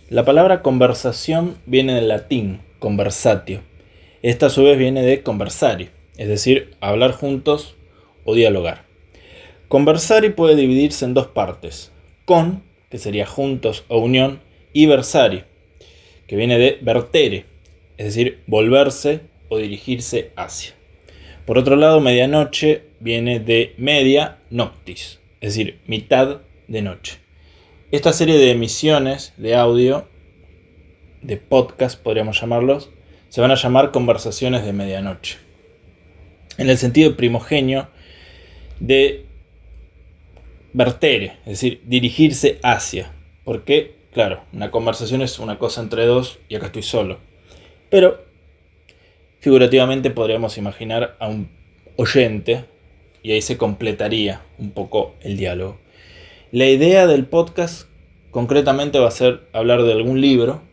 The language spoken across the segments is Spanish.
La palabra conversación viene del latín conversatio. Esta a su vez viene de conversari, es decir, hablar juntos o dialogar. Conversari puede dividirse en dos partes: con, que sería juntos o unión, y versari, que viene de vertere, es decir, volverse o dirigirse hacia. Por otro lado, medianoche viene de media noctis, es decir, mitad de noche. Esta serie de emisiones de audio, de podcast podríamos llamarlos, se van a llamar conversaciones de medianoche, en el sentido primogenio de vertere, es decir, dirigirse hacia. Porque, claro, una conversación es una cosa entre dos y acá estoy solo. Pero, figurativamente podríamos imaginar a un oyente y ahí se completaría un poco el diálogo. La idea del podcast concretamente va a ser hablar de algún libro,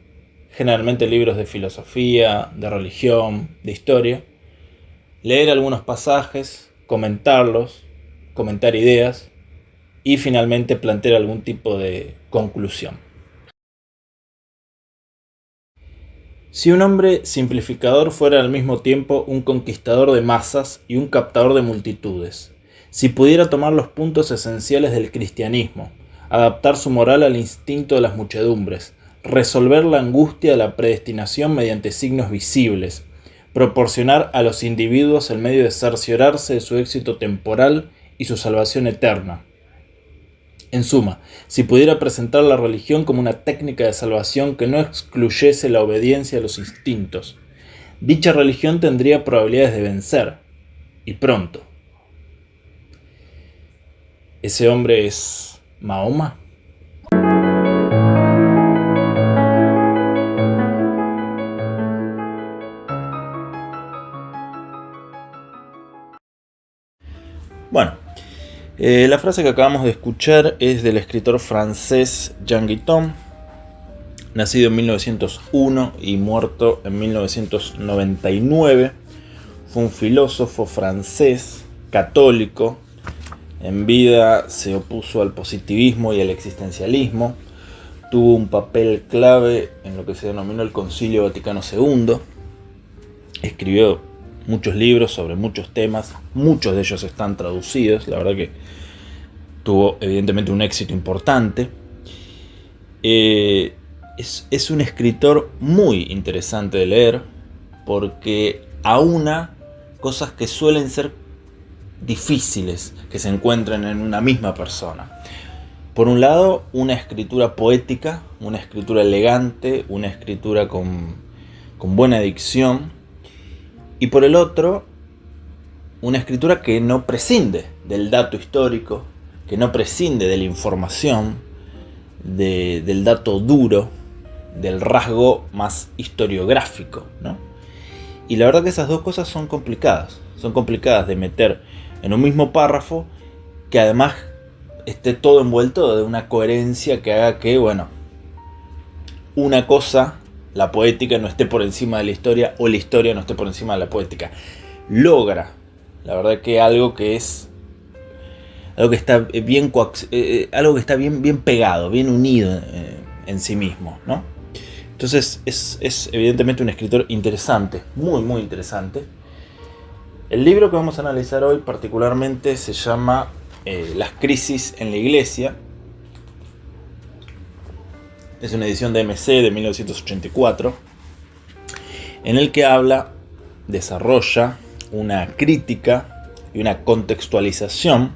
generalmente libros de filosofía, de religión, de historia, leer algunos pasajes, comentarlos, comentar ideas y finalmente plantear algún tipo de conclusión. Si un hombre simplificador fuera al mismo tiempo un conquistador de masas y un captador de multitudes, si pudiera tomar los puntos esenciales del cristianismo, adaptar su moral al instinto de las muchedumbres, resolver la angustia de la predestinación mediante signos visibles, proporcionar a los individuos el medio de cerciorarse de su éxito temporal y su salvación eterna. En suma, si pudiera presentar la religión como una técnica de salvación que no excluyese la obediencia a los instintos, dicha religión tendría probabilidades de vencer, y pronto. ¿Ese hombre es Mahoma? Bueno, la frase que acabamos de escuchar es del escritor francés Jean Guiton, nacido en 1901 y muerto en 1999. Fue un filósofo francés, católico. En vida se opuso al positivismo y al existencialismo. Tuvo un papel clave en lo que se denominó el Concilio Vaticano II. Escribió muchos libros sobre muchos temas. Muchos de ellos están traducidos. La verdad que tuvo evidentemente un éxito importante. Es un escritor muy interesante de leer porque aúna cosas que suelen ser difíciles que se encuentren en una misma persona. Por un lado, una escritura poética, una escritura elegante, una escritura con buena dicción, y por el otro, una escritura que no prescinde del dato histórico, que no prescinde de la información, del dato duro, del rasgo más historiográfico, ¿no? Y la verdad que esas dos cosas son complicadas de meter en un mismo párrafo, que además esté todo envuelto de una coherencia que haga que, bueno, una cosa, la poética, no esté por encima de la historia, o la historia no esté por encima de la poética. Logra, la verdad que algo que está bien pegado, bien unido en sí mismo, ¿no? Entonces es evidentemente un escritor interesante, muy muy interesante. El libro que vamos a analizar hoy particularmente se llama Las crisis en la iglesia. Es una edición de MC de 1984, en el que desarrolla una crítica y una contextualización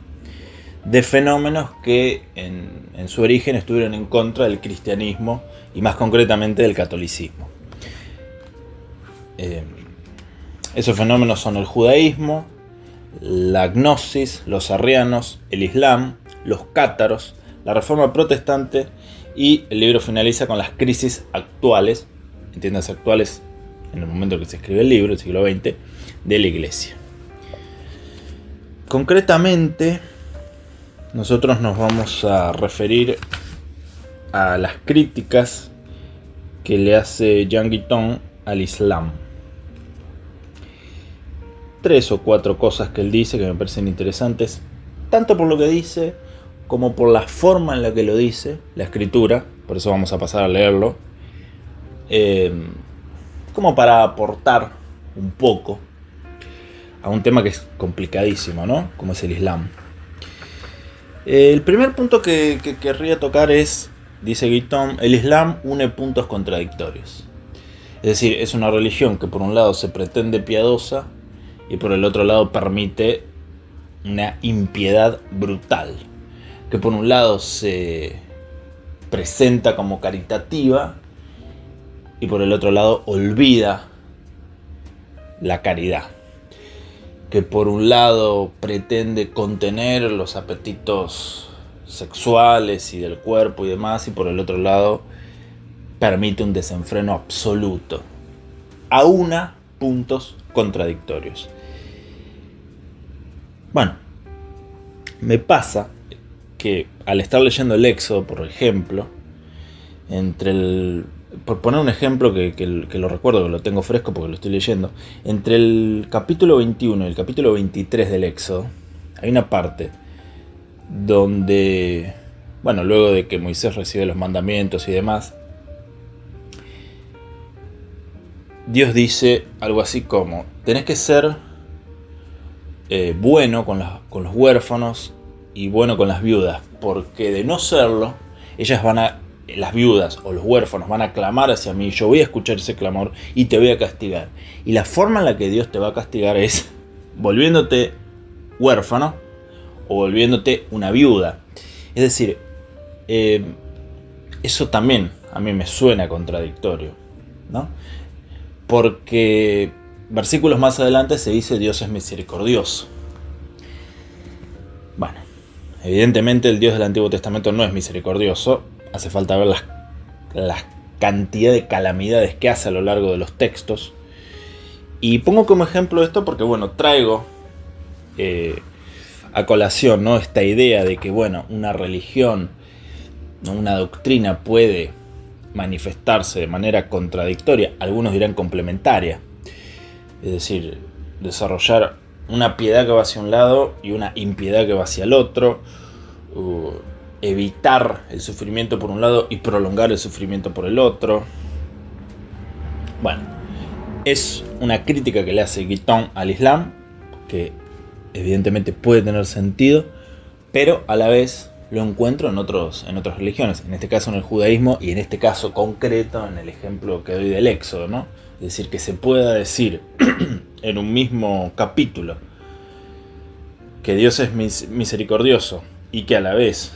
de fenómenos que en su origen estuvieron en contra del cristianismo y más concretamente del catolicismo. Esos fenómenos son el judaísmo, la gnosis, los arrianos, el islam, los cátaros, la reforma protestante, y el libro finaliza con las crisis actuales, entiéndase actuales en el momento en que se escribe el libro, el siglo XX, de la iglesia. Concretamente, nosotros nos vamos a referir a las críticas que le hace Jean Guiton al Islam. 3 o 4 cosas que él dice que me parecen interesantes, tanto por lo que dice como por la forma en la que lo dice, la escritura, por eso vamos a pasar a leerlo, como para aportar un poco a un tema que es complicadísimo, ¿no? Como es el Islam. El primer punto que querría tocar es, dice Guitton, el Islam une puntos contradictorios. Es decir, es una religión que por un lado se pretende piadosa y por el otro lado permite una impiedad brutal. Que por un lado se presenta como caritativa y por el otro lado olvida la caridad. Que por un lado pretende contener los apetitos sexuales y del cuerpo y demás, y por el otro lado permite un desenfreno absoluto. Aúna puntos contradictorios. Bueno, me pasa que al estar leyendo el Éxodo, por ejemplo, por poner un ejemplo que lo recuerdo, que lo tengo fresco porque lo estoy leyendo, entre el capítulo 21 y el capítulo 23 del Éxodo, hay una parte donde, bueno, luego de que Moisés recibe los mandamientos y demás, Dios dice algo así como, tenés que ser bueno con los huérfanos y bueno con las viudas, porque de no serlo, las viudas o los huérfanos van a clamar hacia mí, yo voy a escuchar ese clamor y te voy a castigar. Y la forma en la que Dios te va a castigar es volviéndote huérfano o volviéndote una viuda. Es decir, eso también a mí me suena contradictorio, ¿no? Porque versículos más adelante se dice Dios es misericordioso. Bueno, evidentemente el Dios del Antiguo Testamento no es misericordioso. Hace falta ver la cantidad de calamidades que hace a lo largo de los textos. Y pongo como ejemplo esto porque, bueno, traigo a colación, ¿no?, esta idea de que, bueno, una religión, ¿no?, una doctrina puede manifestarse de manera contradictoria, algunos dirán complementaria. Es decir, desarrollar una piedad que va hacia un lado y una impiedad que va hacia el otro. Evitar el sufrimiento por un lado y prolongar el sufrimiento por el otro. Bueno, es una crítica que le hace Guitton al Islam, que evidentemente puede tener sentido, pero a la vez lo encuentro en otras religiones, en este caso en el judaísmo y en este caso concreto en el ejemplo que doy del Éxodo, ¿no? Es decir, que se pueda decir en un mismo capítulo que Dios es misericordioso y que a la vez,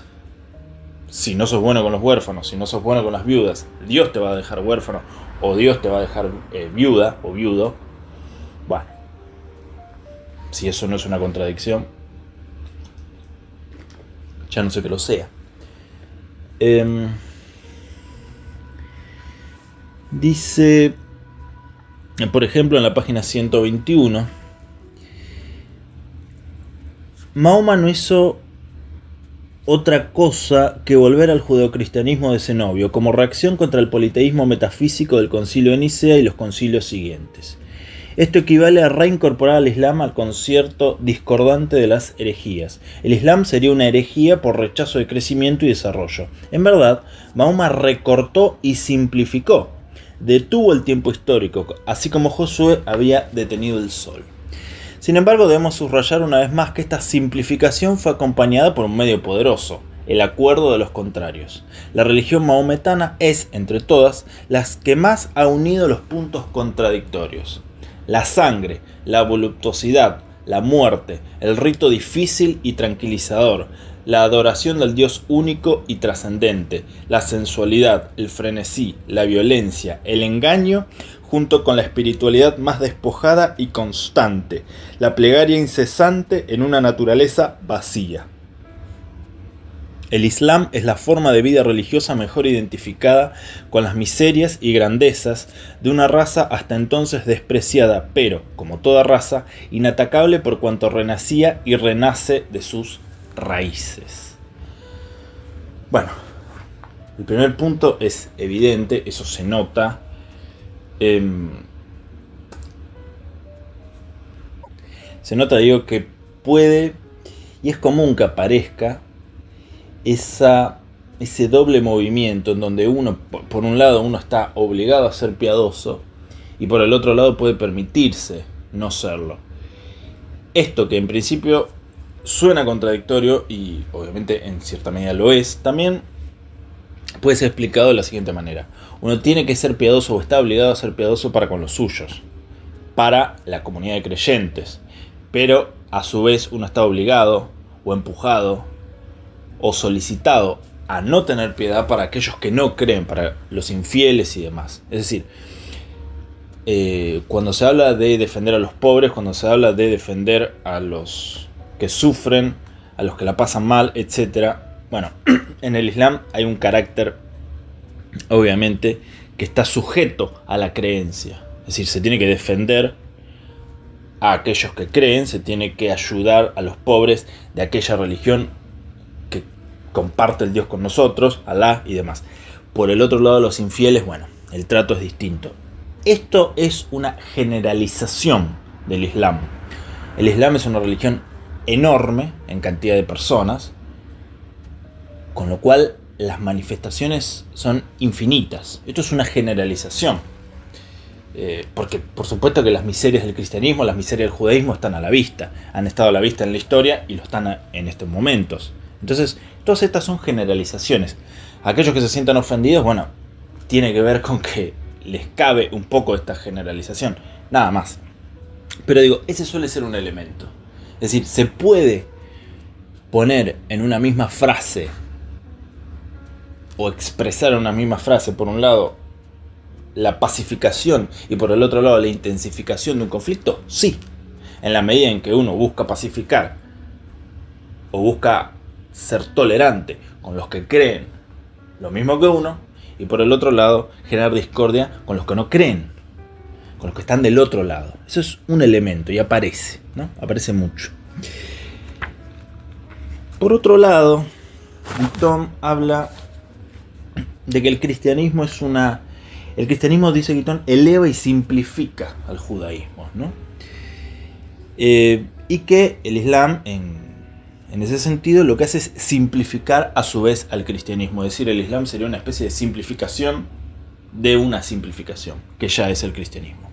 si no sos bueno con los huérfanos, si no sos bueno con las viudas, Dios te va a dejar huérfano o Dios te va a dejar viuda o viudo. Bueno, si eso no es una contradicción, ya no sé que lo sea. Dice, por ejemplo, en la página 121, Mahoma no hizo otra cosa que volver al judeocristianismo de Zenobio, como reacción contra el politeísmo metafísico del concilio de Nicea y los concilios siguientes. Esto equivale a reincorporar al Islam al concierto discordante de las herejías. El Islam sería una herejía por rechazo de crecimiento y desarrollo. En verdad, Mahoma recortó y simplificó. Detuvo el tiempo histórico, así como Josué había detenido el sol. Sin embargo, debemos subrayar una vez más que esta simplificación fue acompañada por un medio poderoso, el acuerdo de los contrarios. La religión mahometana es, entre todas, la que más ha unido los puntos contradictorios. La sangre, la voluptuosidad, la muerte, el rito difícil y tranquilizador, la adoración del Dios único y trascendente, la sensualidad, el frenesí, la violencia, el engaño, junto con la espiritualidad más despojada y constante, la plegaria incesante en una naturaleza vacía. El Islam es la forma de vida religiosa mejor identificada con las miserias y grandezas de una raza hasta entonces despreciada, pero, como toda raza, inatacable por cuanto renacía y renace de sus raíces. Bueno, el primer punto es evidente, eso se nota. Se nota, digo, que puede, y es común que aparezca esa ese doble movimiento en donde uno, por un lado, uno está obligado a ser piadoso y por el otro lado puede permitirse no serlo. Esto que en principio suena contradictorio, y obviamente en cierta medida lo es, también puede ser explicado de la siguiente manera. Uno tiene que ser piadoso o está obligado a ser piadoso para con los suyos, para la comunidad de creyentes, pero a su vez uno está obligado o empujado o solicitado a no tener piedad para aquellos que no creen, para los infieles y demás. Es decir, cuando se habla de defender a los pobres, cuando se habla de defender a los que sufren, a los que la pasan mal, etc. Bueno, en el Islam hay un carácter, obviamente, que está sujeto a la creencia. Es decir, se tiene que defender a aquellos que creen, se tiene que ayudar a los pobres de aquella religión que comparte el Dios con nosotros, Alá y demás. Por el otro lado, los infieles, bueno, el trato es distinto. Esto es una generalización del Islam. El Islam es una religión enorme en cantidad de personas, con lo cual las manifestaciones son infinitas. Esto es una generalización. Porque por supuesto que las miserias del cristianismo, las miserias del judaísmo están a la vista, han estado a la vista en la historia y lo están en estos momentos. Entonces, todas estas son generalizaciones. Aquellos que se sientan ofendidos, bueno, tiene que ver con que les cabe un poco esta generalización, nada más. Pero digo, ese suele ser un elemento. Es decir, se puede poner en una misma frase o expresar en una misma frase, por un lado, la pacificación y por el otro lado la intensificación de un conflicto, sí. En la medida en que uno busca pacificar o busca ser tolerante con los que creen lo mismo que uno, y por el otro lado generar discordia con los que no creen, con los que están del otro lado. Eso es un elemento y aparece, ¿no? Aparece mucho. Por otro lado, Guitton habla de que el cristianismo es una... El cristianismo, dice Guitton, eleva y simplifica al judaísmo, ¿no? Y que el Islam, en ese sentido, lo que hace es simplificar a su vez al cristianismo. Es decir, el Islam sería una especie de simplificación de una simplificación, que ya es el cristianismo.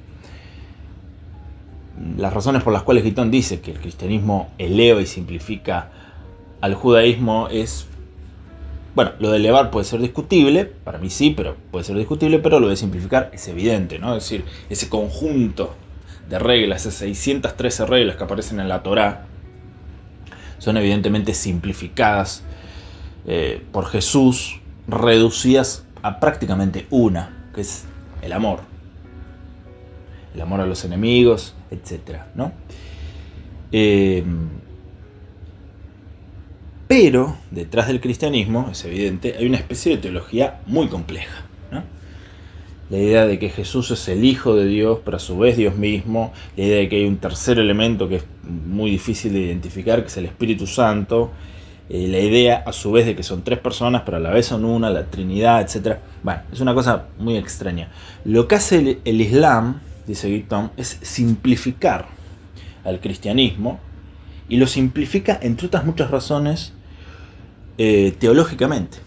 Las razones por las cuales Guitton dice que el cristianismo eleva y simplifica al judaísmo es... Bueno, lo de elevar puede ser discutible, para mí sí, pero puede ser discutible, pero lo de simplificar es evidente, ¿no? Es decir, ese conjunto de reglas, esas 613 reglas que aparecen en la Torá, son evidentemente simplificadas por Jesús, reducidas a prácticamente una, que es el amor. El amor a los enemigos, etc., ¿no? Pero detrás del cristianismo, es evidente, hay una especie de teología muy compleja, ¿no? La idea de que Jesús es el Hijo de Dios, pero a su vez Dios mismo. La idea de que hay un tercer elemento que es muy difícil de identificar, que es el Espíritu Santo. La idea a su vez de que son tres personas, pero a la vez son una, la Trinidad, etc. Bueno, es una cosa muy extraña. Lo que hace el Islam, dice Guitton, es simplificar al cristianismo, y lo simplifica, entre otras muchas razones, teológicamente.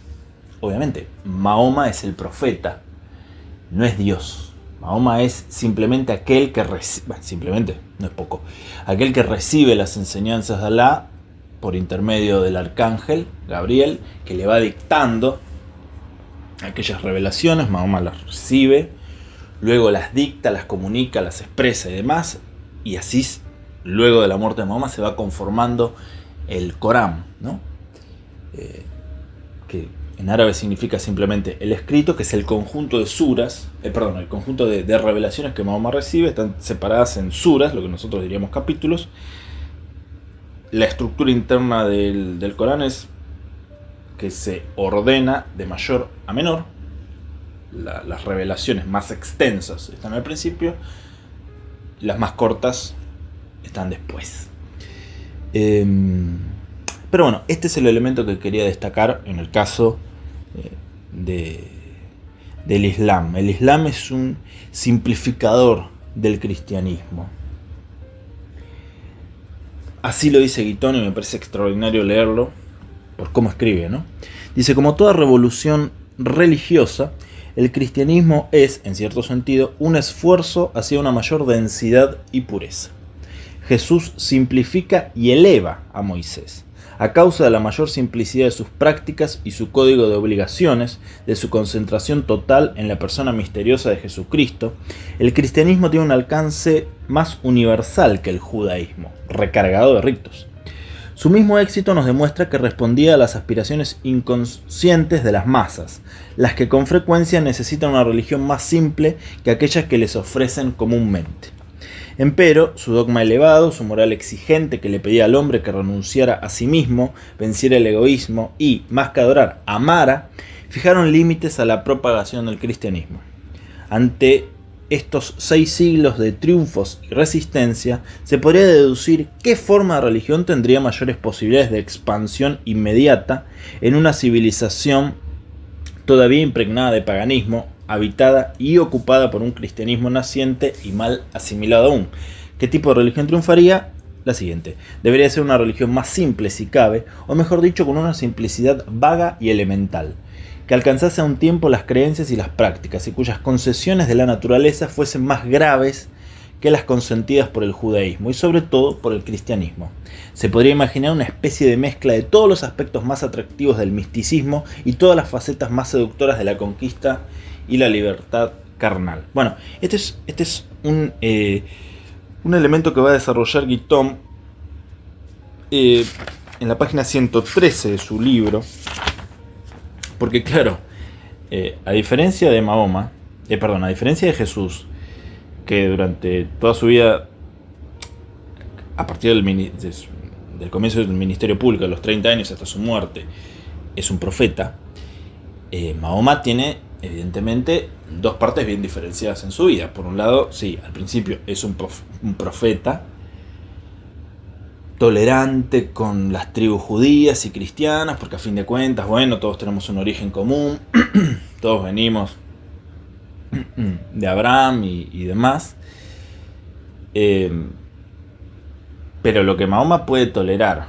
Obviamente, Mahoma es el profeta, no es Dios. Mahoma es simplemente aquel que recibe, simplemente, no es poco, aquel que recibe las enseñanzas de Alá por intermedio del arcángel Gabriel, que le va dictando aquellas revelaciones. Mahoma las recibe, luego las dicta, las comunica, las expresa y demás, y así, luego de la muerte de Mahoma, se va conformando el Corán, ¿no? Que en árabe significa simplemente el escrito, que es el conjunto de suras, el conjunto de revelaciones que Mahoma recibe. Están separadas en suras, lo que nosotros diríamos capítulos. La estructura interna del Corán es que se ordena de mayor a menor. Las revelaciones más extensas están al principio, las más cortas están después. Pero bueno, este es el elemento que quería destacar en el caso del Islam. El Islam es un simplificador del cristianismo. Así lo dice Guitton y me parece extraordinario leerlo. por cómo escribe, ¿no? Dice, como toda revolución religiosa, el cristianismo es, en cierto sentido, un esfuerzo hacia una mayor densidad y pureza. Jesús simplifica y eleva a Moisés. A causa de la mayor simplicidad de sus prácticas y su código de obligaciones, de su concentración total en la persona misteriosa de Jesucristo, el cristianismo tiene un alcance más universal que el judaísmo, recargado de ritos. Su mismo éxito nos demuestra que respondía a las aspiraciones inconscientes de las masas, las que con frecuencia necesitan una religión más simple que aquellas que les ofrecen comúnmente. Empero, su dogma elevado, su moral exigente que le pedía al hombre que renunciara a sí mismo, venciera el egoísmo y, más que adorar, amara, fijaron límites a la propagación del cristianismo. Ante estos 6 siglos de triunfos y resistencia, se podría deducir qué forma de religión tendría mayores posibilidades de expansión inmediata en una civilización todavía impregnada de paganismo, habitada y ocupada por un cristianismo naciente y mal asimilado aún. ¿Qué tipo de religión triunfaría? La siguiente. Debería ser una religión más simple si cabe, o mejor dicho, con una simplicidad vaga y elemental, que alcanzase a un tiempo las creencias y las prácticas, y cuyas concesiones de la naturaleza fuesen más graves que las consentidas por el judaísmo, y sobre todo por el cristianismo. Se podría imaginar una especie de mezcla de todos los aspectos más atractivos del misticismo y todas las facetas más seductoras de la conquista y la libertad carnal. Bueno, este es un elemento que va a desarrollar Guitton en la página 113 de su libro, porque claro, a diferencia de Mahoma, a diferencia de Jesús, que durante toda su vida, a partir del comienzo del ministerio público, a los 30 años hasta su muerte, es un profeta, Mahoma tiene evidentemente 2 partes bien diferenciadas en su vida. Por un lado, sí, al principio es un profeta tolerante con las tribus judías y cristianas, porque a fin de cuentas, bueno, todos tenemos un origen común, todos venimos de Abraham y demás. Pero lo que Mahoma puede tolerar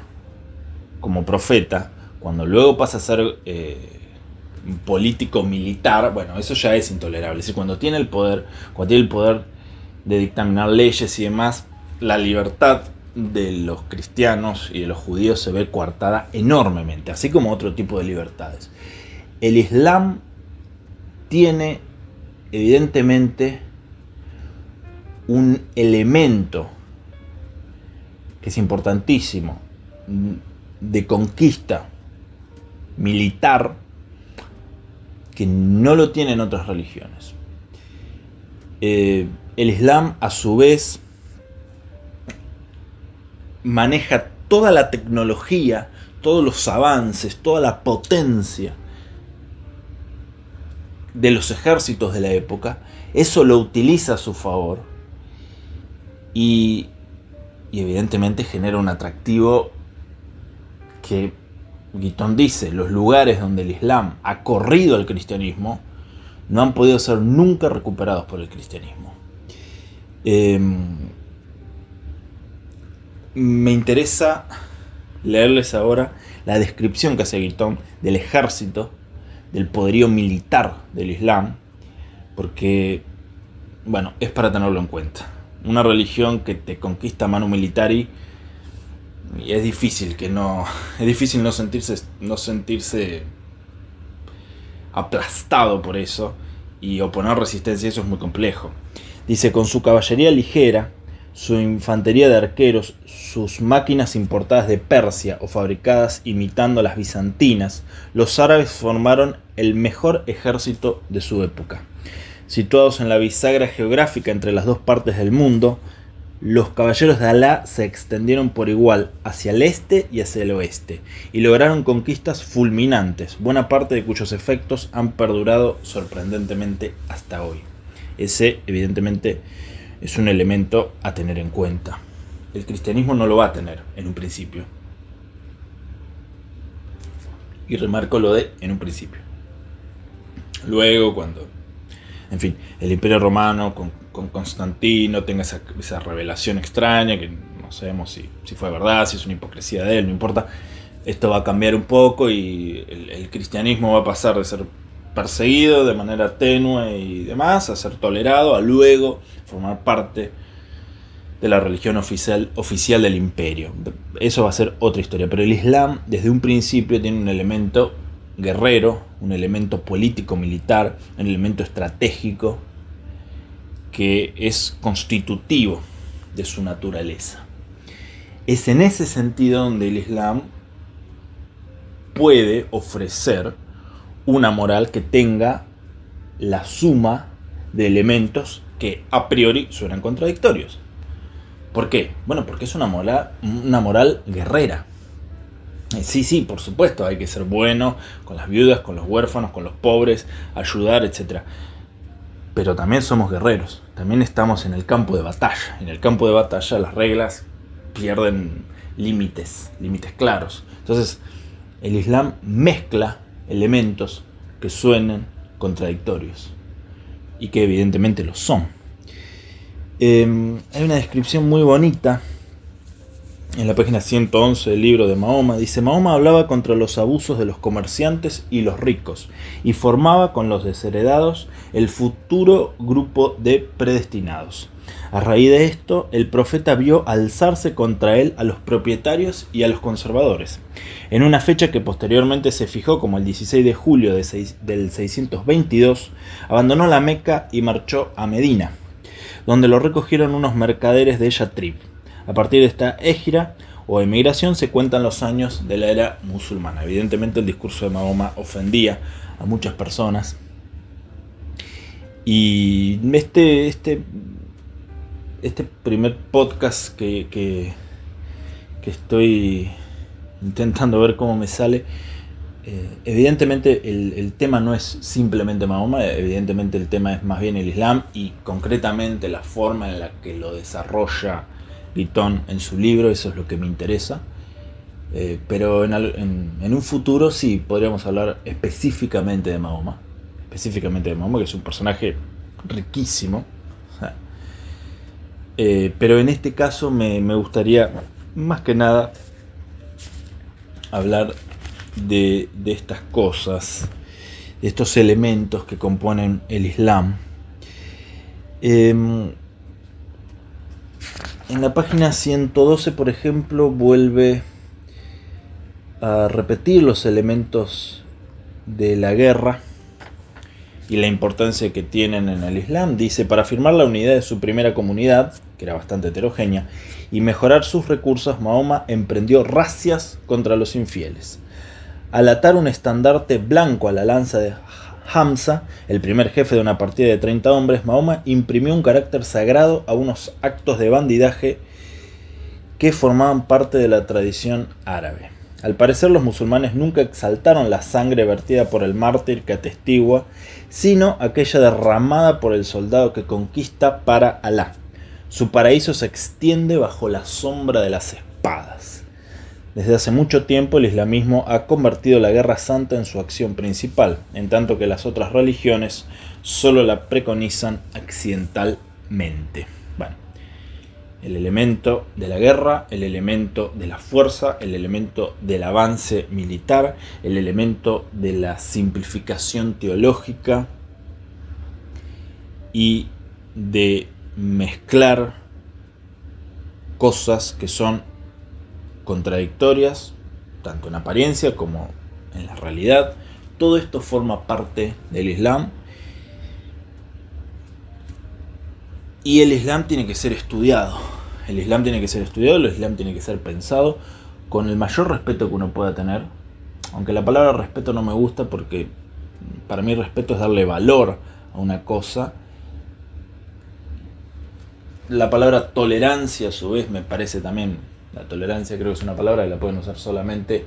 como profeta, cuando luego pasa a ser político militar, bueno, eso ya es intolerable. Es decir, cuando tiene el poder de dictaminar leyes y demás, la libertad de los cristianos y de los judíos se ve coartada enormemente, así como otro tipo de libertades. El Islam tiene evidentemente un elemento que es importantísimo de conquista militar que no lo tienen otras religiones. El Islam, a su vez, maneja toda la tecnología, todos los avances, toda la potencia de los ejércitos de la época. Eso lo utiliza a su favor y evidentemente genera un atractivo que Guitton dice: los lugares donde el Islam ha corrido al cristianismo no han podido ser nunca recuperados por el cristianismo. Me interesa leerles ahora la descripción que hace Guitton del ejército, del poderío militar del Islam, porque, bueno, es para tenerlo en cuenta. Una religión que te conquista a mano militari, y es difícil no sentirse aplastado por eso, y oponer resistencia a eso es muy complejo. Dice: con su caballería ligera, su infantería de arqueros, sus máquinas importadas de Persia o fabricadas imitando las bizantinas, los árabes formaron el mejor ejército de su época. Situados en la bisagra geográfica entre las 2 partes del mundo, los caballeros de Alá se extendieron por igual hacia el este y hacia el oeste, y lograron conquistas fulminantes, buena parte de cuyos efectos han perdurado sorprendentemente hasta hoy. Ese, evidentemente, es un elemento a tener en cuenta. El cristianismo no lo va a tener en un principio. Y remarco lo de en un principio. Luego, cuando, en fin, el Imperio Romano con Constantino tenga esa revelación extraña, que no sabemos si fue verdad, si es una hipocresía de él, no importa. esto va a cambiar un poco y el cristianismo va a pasar de ser perseguido de manera tenue y demás, a ser tolerado, a luego formar parte de la religión oficial del imperio. Eso va a ser otra historia, pero el Islam desde un principio tiene un elemento guerrero, un elemento político-militar, un elemento estratégico que es constitutivo de su naturaleza. Es en ese sentido donde el Islam puede ofrecer una moral que tenga la suma de elementos que a priori suenan contradictorios. ¿Por qué? Bueno, porque es una moral guerrera. Sí, por supuesto, hay que ser bueno con las viudas, con los huérfanos, con los pobres, ayudar, etc. Pero también somos guerreros, también estamos en el campo de batalla. En el campo de batalla las reglas pierden límites claros. Entonces, el Islam mezcla elementos que suenen contradictorios y que evidentemente lo son. Hay una descripción muy bonita en la página 111 del libro de Mahoma. Dice: Mahoma hablaba contra los abusos de los comerciantes y los ricos y formaba con los desheredados el futuro grupo de predestinados. A raíz de esto, el profeta vio alzarse contra él a los propietarios y a los conservadores. En una fecha que posteriormente se fijó como el 16 de julio del 622, abandonó la Meca y marchó a Medina, donde lo recogieron unos mercaderes de Yatrib. A partir de esta égira o emigración se cuentan los años de la era musulmana. Evidentemente el discurso de Mahoma ofendía a muchas personas. Y este primer podcast que estoy intentando ver cómo me sale, evidentemente el tema no es simplemente Mahoma, evidentemente el tema es más bien el Islam y concretamente la forma en la que lo desarrolla Guitton en su libro. Eso es lo que me interesa. Pero en un futuro sí podríamos hablar específicamente de Mahoma, que es un personaje riquísimo. Pero en este caso me gustaría más que nada hablar de estas cosas, de estos elementos que componen el Islam. En la página 112, por ejemplo, vuelve a repetir los elementos de la guerra y la importancia que tienen en el Islam. Dice: para afirmar la unidad de su primera comunidad, que era bastante heterogénea, y mejorar sus recursos, Mahoma emprendió razias contra los infieles. Al atar un estandarte blanco a la lanza de Hamza, el primer jefe de una partida de 30 hombres, Mahoma imprimió un carácter sagrado a unos actos de bandidaje que formaban parte de la tradición árabe. Al parecer, los musulmanes nunca exaltaron la sangre vertida por el mártir que atestigua, sino aquella derramada por el soldado que conquista para Alá. Su paraíso se extiende bajo la sombra de las espadas. Desde hace mucho tiempo el islamismo ha convertido la guerra santa en su acción principal, en tanto que las otras religiones solo la preconizan accidentalmente. Bueno, el elemento de la guerra, el elemento de la fuerza, el elemento del avance militar, el elemento de la simplificación teológica y de mezclar cosas que son contradictorias, tanto en apariencia como en la realidad. Todo esto forma parte del Islam. Y el Islam tiene que ser estudiado. El Islam tiene que ser pensado con el mayor respeto que uno pueda tener. Aunque la palabra respeto no me gusta, porque para mí respeto es darle valor a una cosa. La palabra tolerancia, a su vez, me parece también. La tolerancia creo que es una palabra que la pueden usar solamente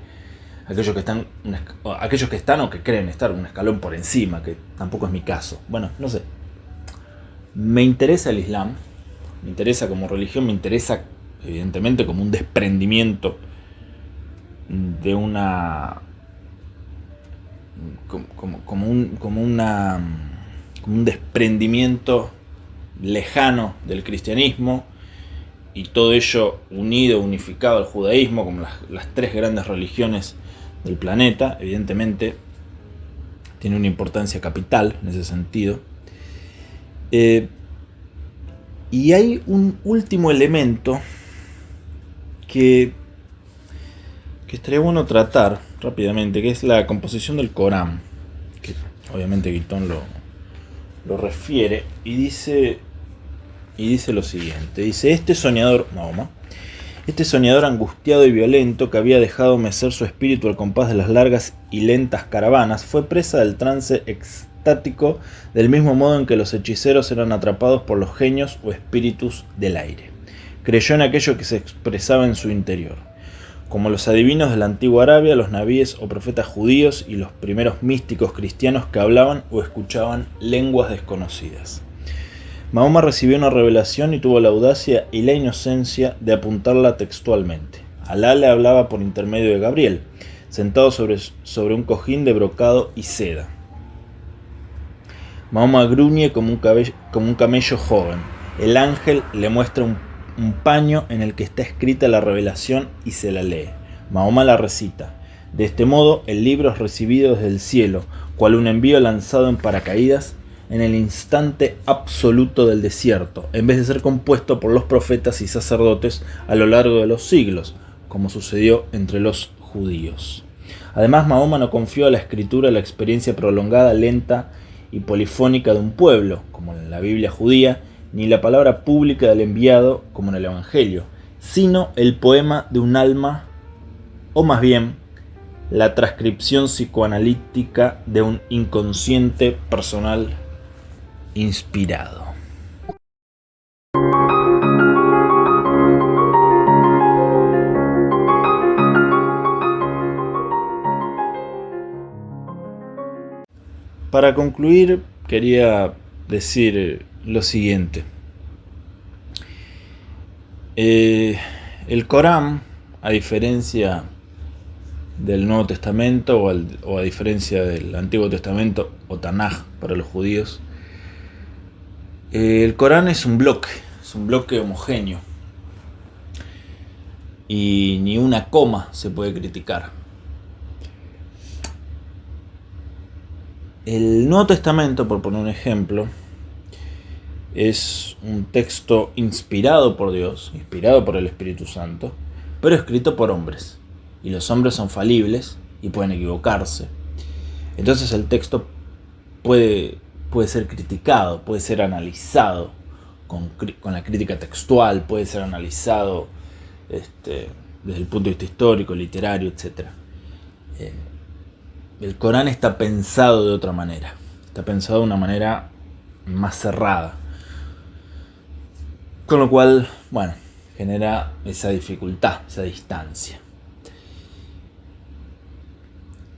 aquellos que están o que creen estar un escalón por encima, que tampoco es mi caso. Bueno, no sé. Me interesa el Islam, me interesa como religión, me interesa evidentemente como un desprendimiento de una... como un desprendimiento lejano del cristianismo y todo ello unido, unificado al judaísmo como las tres grandes religiones del planeta, evidentemente tiene una importancia capital en ese sentido. Y hay un último elemento que estaría bueno tratar rápidamente, que es la composición del Corán, que obviamente Guitton lo refiere y dice lo siguiente. Dice: este soñador, Mahoma, este soñador angustiado y violento, que había dejado mecer su espíritu al compás de las largas y lentas caravanas, fue presa del trance extático del mismo modo en que los hechiceros eran atrapados por los genios o espíritus del aire. Creyó en aquello que se expresaba en su interior. Como los adivinos de la antigua Arabia, los nabíes o profetas judíos y los primeros místicos cristianos que hablaban o escuchaban lenguas desconocidas. Mahoma recibió una revelación y tuvo la audacia y la inocencia de apuntarla textualmente. Alá le hablaba por intermedio de Gabriel, sentado sobre un cojín de brocado y seda. Mahoma gruñe como un camello joven. El ángel le muestra un paño en el que está escrita la revelación y se la lee. Mahoma la recita. De este modo, el libro es recibido desde el cielo, cual un envío lanzado en paracaídas en el instante absoluto del desierto, en vez de ser compuesto por los profetas y sacerdotes a lo largo de los siglos, como sucedió entre los judíos. Además, Mahoma no confió a la escritura la experiencia prolongada, lenta y polifónica de un pueblo, como en la Biblia judía, ni la palabra pública del enviado, como en el Evangelio, sino el poema de un alma, o más bien, la transcripción psicoanalítica de un inconsciente personal inspirado. Para concluir, quería decir lo siguiente. El Corán, a diferencia del Nuevo Testamento o a diferencia del Antiguo Testamento o Tanaj para los judíos, el Corán es un bloque homogéneo y ni una coma se puede criticar. El Nuevo Testamento, por poner un ejemplo, es un texto inspirado por Dios, inspirado por el Espíritu Santo, pero escrito por hombres. Y los hombres son falibles y pueden equivocarse. Entonces el texto puede ser criticado, puede ser analizado con la crítica textual, puede ser analizado desde el punto de vista histórico, literario, etc. El Corán está pensado de otra manera, está pensado de una manera más cerrada, con lo cual, bueno, genera esa dificultad, esa distancia.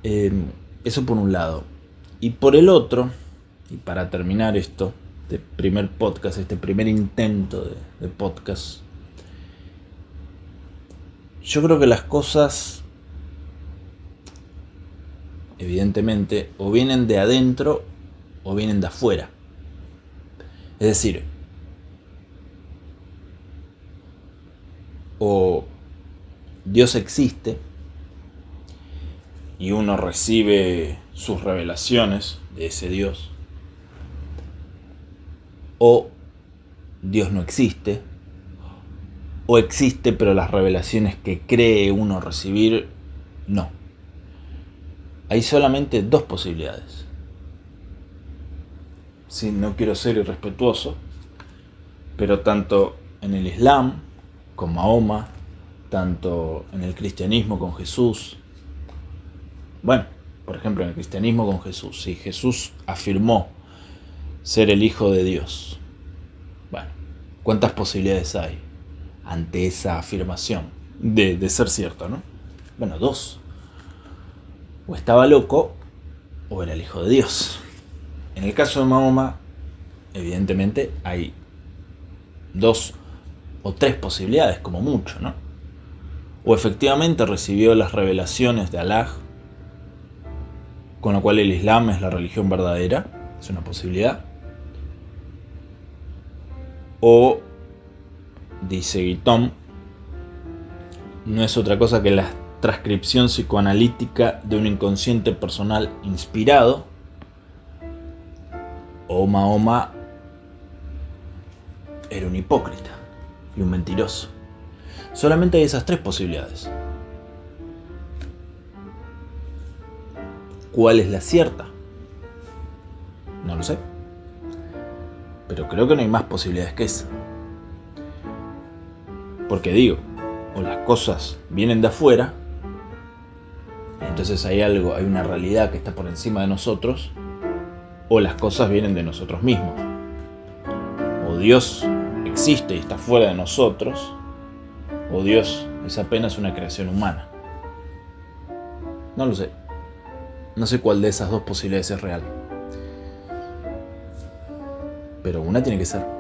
Eso por un lado. Y por el otro, y para terminar este primer podcast, este primer intento de podcast, yo creo que las cosas, evidentemente, o vienen de adentro o vienen de afuera. Es decir, o Dios existe y uno recibe sus revelaciones de ese Dios, o Dios no existe, o existe pero las revelaciones que cree uno recibir, no. Hay solamente dos posibilidades. Sí, no quiero ser irrespetuoso, pero tanto en el Islam con Mahoma, tanto en el cristianismo con Jesús. Bueno, por ejemplo, en el cristianismo con Jesús, si Jesús afirmó ser el Hijo de Dios, bueno, ¿cuántas posibilidades hay ante esa afirmación de ser cierto, no? Bueno, dos. O estaba loco o era el Hijo de Dios. En el caso de Mahoma, evidentemente hay dos o tres posibilidades, como mucho, ¿no? O efectivamente recibió las revelaciones de Alá, con lo cual el Islam es la religión verdadera, es una posibilidad. O dice Guitton, no es otra cosa que la transcripción psicoanalítica de un inconsciente personal inspirado, o Mahoma era un hipócrita y un mentiroso. Solamente hay esas tres posibilidades. ¿Cuál es la cierta? No lo sé. Pero creo que no hay más posibilidades que esa. Porque digo, o las cosas vienen de afuera, entonces hay algo, hay una realidad que está por encima de nosotros, o las cosas vienen de nosotros mismos. O Dios existe y está fuera de nosotros, o Dios es apenas una creación humana. No lo sé. No sé cuál de esas dos posibilidades es real. Pero una tiene que ser.